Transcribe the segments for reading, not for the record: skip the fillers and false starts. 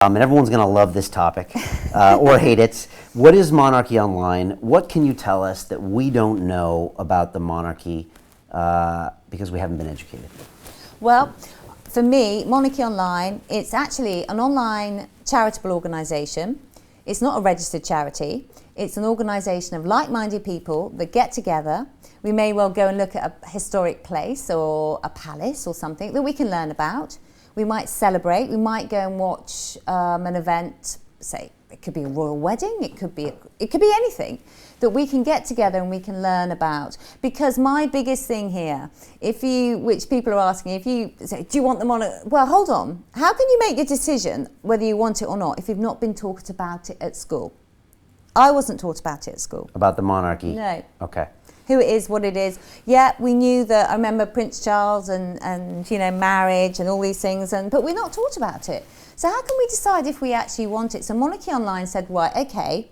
And everyone's going to love this topic or hate it. What is monarchy online? What can you tell us that we don't know about the monarchy because we haven't been educated? Well, for me, Monarchy Online, it's actually an online charitable organisation. It's not a registered charity. It's an organisation of like-minded people that get together. We may well go and look at a historic place or a palace or something that we can learn about. We might celebrate, we might go and watch an event, say it could be a royal wedding, it could be anything that we can get together and we can learn about. Because my biggest thing here, which people are asking, if you say, do you want the monarchy? Well, hold on, how can you make a decision whether you want it or not if you've not been taught about it at school? I wasn't taught about it at school. About the monarchy? No. Okay. Who it is, what it is. Yeah, we knew that. I remember Prince Charles and marriage and all these things, but we're not taught about it. So how can we decide if we actually want it? So Monarchy Online said, right, okay,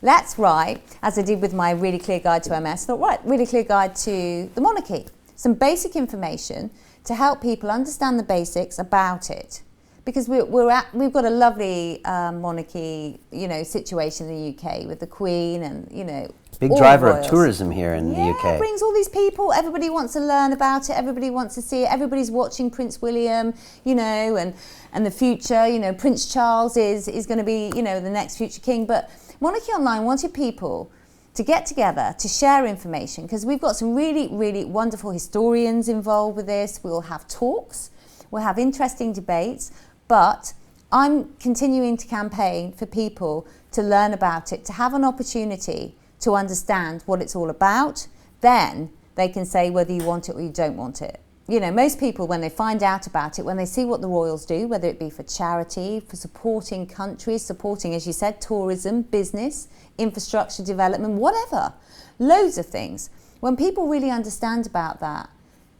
let's write, as I did with my Really Clear Guide to MS, Really Clear Guide to the monarchy. Some basic information to help people understand the basics about it. Because we've got a lovely monarchy, situation in the UK with the Queen and, big driver of tourism here in the UK. Yeah, it brings all these people. Everybody wants to learn about it. Everybody wants to see it. Everybody's watching Prince William, and the future. Prince Charles is going to be, the next future king. But Monarchy Online wanted people to get together to share information because we've got some really, really wonderful historians involved with this. We'll have talks. We'll have interesting debates. But I'm continuing to campaign for people to learn about it, to have an opportunity to understand what it's all about. Then they can say whether you want it or you don't want it. Most people, when they find out about it, when they see what the royals do, whether it be for charity, for supporting countries, supporting, as you said, tourism, business, infrastructure development, whatever, loads of things. When people really understand about that,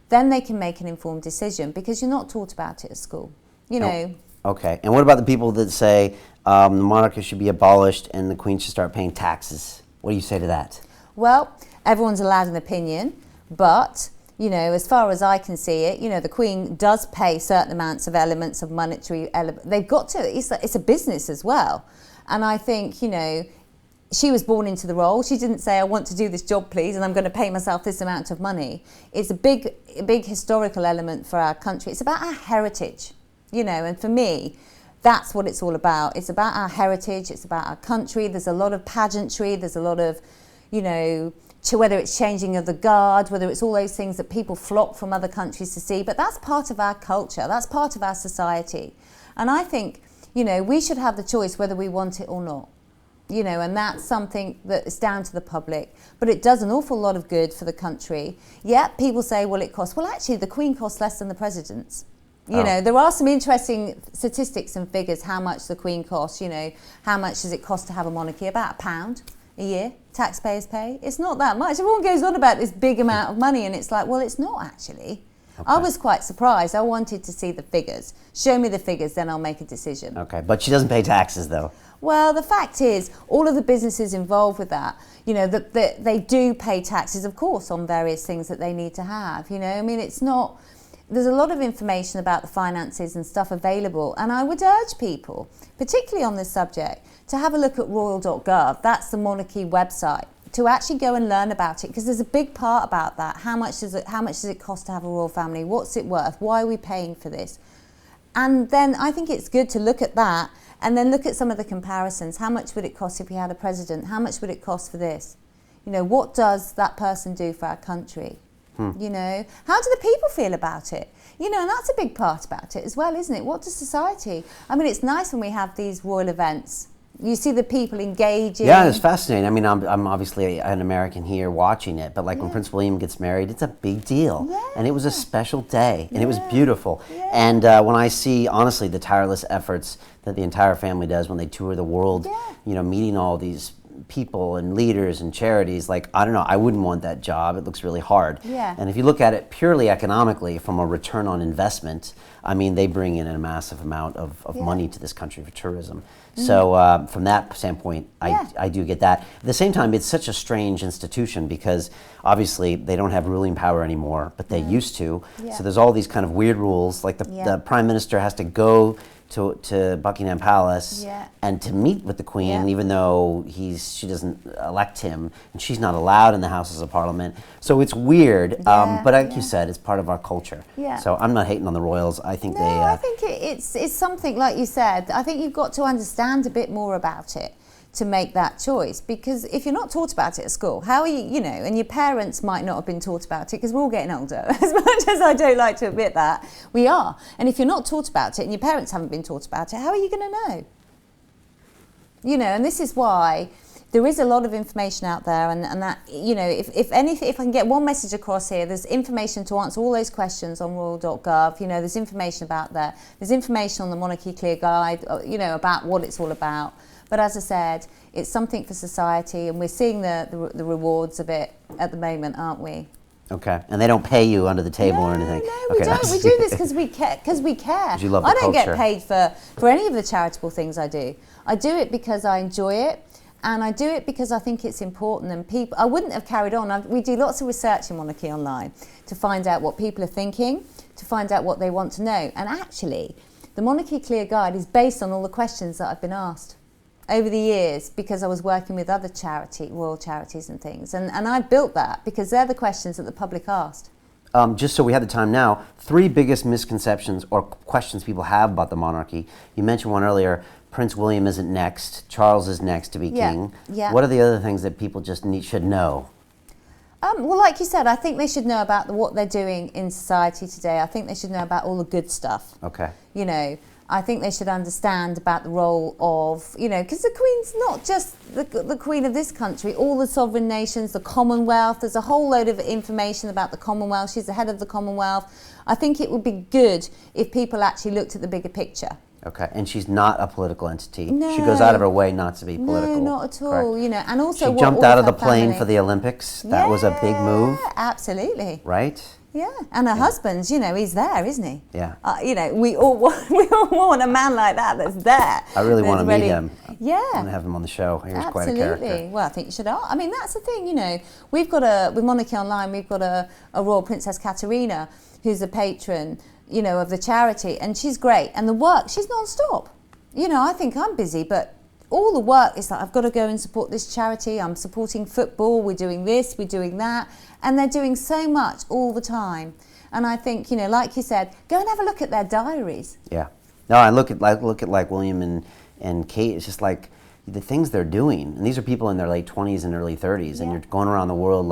then they can make an informed decision because you're not taught about it at school. Okay, and what about the people that say the monarchy should be abolished and the Queen should start paying taxes? What do you say to that? Well, everyone's allowed an opinion, but, as far as I can see it, the Queen does pay certain amounts of elements of monetary they've got to. It's a business as well. And I think, she was born into the role. She didn't say, I want to do this job, please, and I'm going to pay myself this amount of money. It's a big historical element for our country. It's about our heritage. And for me, that's what it's all about. It's about our heritage. It's about our country. There's a lot of pageantry. There's a lot of, whether it's changing of the guard, whether it's all those things that people flock from other countries to see. But that's part of our culture. That's part of our society. And I think, we should have the choice whether we want it or not. And that's something that is down to the public. But it does an awful lot of good for the country. Yeah, people say, well, it costs. Well, actually, the Queen costs less than the presidents. There are some interesting statistics and figures how much the Queen costs. How much does it cost to have a monarchy? About £1 a year taxpayers pay. It's not that much. Everyone goes on about this big amount of money and it's like, well, it's not actually. Okay. I was quite surprised. I wanted to see the figures. Show me the figures, then I'll make a decision. Okay, but she doesn't pay taxes though. Well, the fact is, all of the businesses involved with that, they do pay taxes, of course, on various things that they need to have. It's not. There's a lot of information about the finances and stuff available, and I would urge people, particularly on this subject, to have a look at royal.gov. That's the monarchy website, to actually go and learn about it, because there's a big part about that. How much does it cost to have a royal family? What's it worth? Why are we paying for this? And then I think it's good to look at that and then look at some of the comparisons. How much would it cost if we had a president? How much would it cost for this? What does that person do for our country? How do the people feel about it? And that's a big part about it as well, isn't it? What does society? It's nice when we have these royal events. You see the people engaging. Yeah, it's fascinating. I'm obviously an American here watching it, but when Prince William gets married, it's a big deal. Yeah. And it was a special day, and it was beautiful. Yeah. And when I see, honestly, the tireless efforts that the entire family does when they tour the world, meeting all these people and leaders and charities, I don't know, I wouldn't want that job. It looks really hard. Yeah. And if you look at it purely economically from a return on investment, they bring in a massive amount of money to this country for tourism. So from that standpoint, I do get that. At the same time, it's such a strange institution because obviously they don't have ruling power anymore, but they used to. Yeah. So there's all these kind of weird rules, like the Prime Minister has to go to Buckingham Palace Yeah. and to meet with the Queen, Yeah. even though she doesn't elect him, and she's not allowed in the Houses of Parliament. So it's weird, Yeah, but like yeah. you said, it's part of our culture. Yeah. So I'm not hating on the royals. I think No, they. I think it's something, like you said, I think you've got to understand a bit more about it to make that choice, because if you're not taught about it at school, how are you, and your parents might not have been taught about it, because we're all getting older. As much as I don't like to admit that, we are. And if you're not taught about it and your parents haven't been taught about it, how are you going to know? And this is why there is a lot of information out there, and that, if I can get one message across here, there's information to answer all those questions on royal.gov. There's information about that. There's information on the Monarchy Clear Guide, about what it's all about. But as I said, it's something for society, and we're seeing the rewards of it at the moment, aren't we? Okay, and they don't pay you under the table or anything. No, we don't. We do this because we care. You love the I don't culture. get paid for any of the charitable things I do. I do it because I enjoy it, and I do it because I think it's important. And I wouldn't have carried on. We do lots of research in Monarchy Online to find out what people are thinking, to find out what they want to know. And actually, the Monarchy Clear Guide is based on all the questions that I've been asked over the years, because I was working with other royal charities and things. And I built that because they're the questions that the public asked. Just so we have the time now, 3 biggest misconceptions or questions people have about the monarchy. You mentioned one earlier, Prince William isn't next, Charles is next to be king. Yeah. What are the other things that people just should know? Well, like you said, I think they should know about what they're doing in society today. I think they should know about all the good stuff. Okay. I think they should understand about the role of, because the Queen's not just the Queen of this country, all the sovereign nations, the Commonwealth. There's a whole load of information about the Commonwealth. She's the head of the Commonwealth. I think it would be good if people actually looked at the bigger picture. Okay, and she's not a political entity. No. She goes out of her way not to be political. No, not at all. Correct. And also she jumped all out of the her plane family. for the Olympics. That was a big move, Absolutely. right? Yeah, and her husband's, he's there, isn't he? Yeah. We all want a man like that's there. I really want to meet ready. him. Yeah. I want to have him on the show. He's quite a Absolutely. character. Well, I think you should. I mean, that's the thing, We've got with Monarchy Online, we've got a Royal Princess Katerina, who's a patron, of the charity, and she's great. And the work, she's non-stop. I think I'm busy, but all the work is like, I've got to go and support this charity. I'm supporting football. We're doing this, we're doing that. And they're doing so much all the time. And I think, like you said, go and have a look at their diaries. Yeah. No, I look at William and Kate. It's just like the things they're doing. And these are people in their late 20s and early 30s. And you're going around the world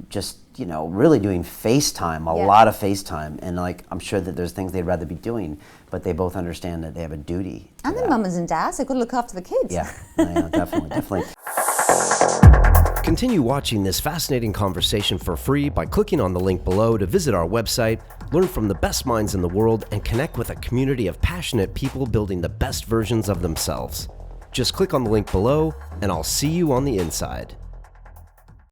just, really doing FaceTime, a lot of FaceTime. And I'm sure that there's things they'd rather be doing, but they both understand that they have a duty. And the mums and dads, they've got to look after the kids. Yeah, definitely. Continue watching this fascinating conversation for free by clicking on the link below to visit our website, learn from the best minds in the world, and connect with a community of passionate people building the best versions of themselves. Just click on the link below, and I'll see you on the inside.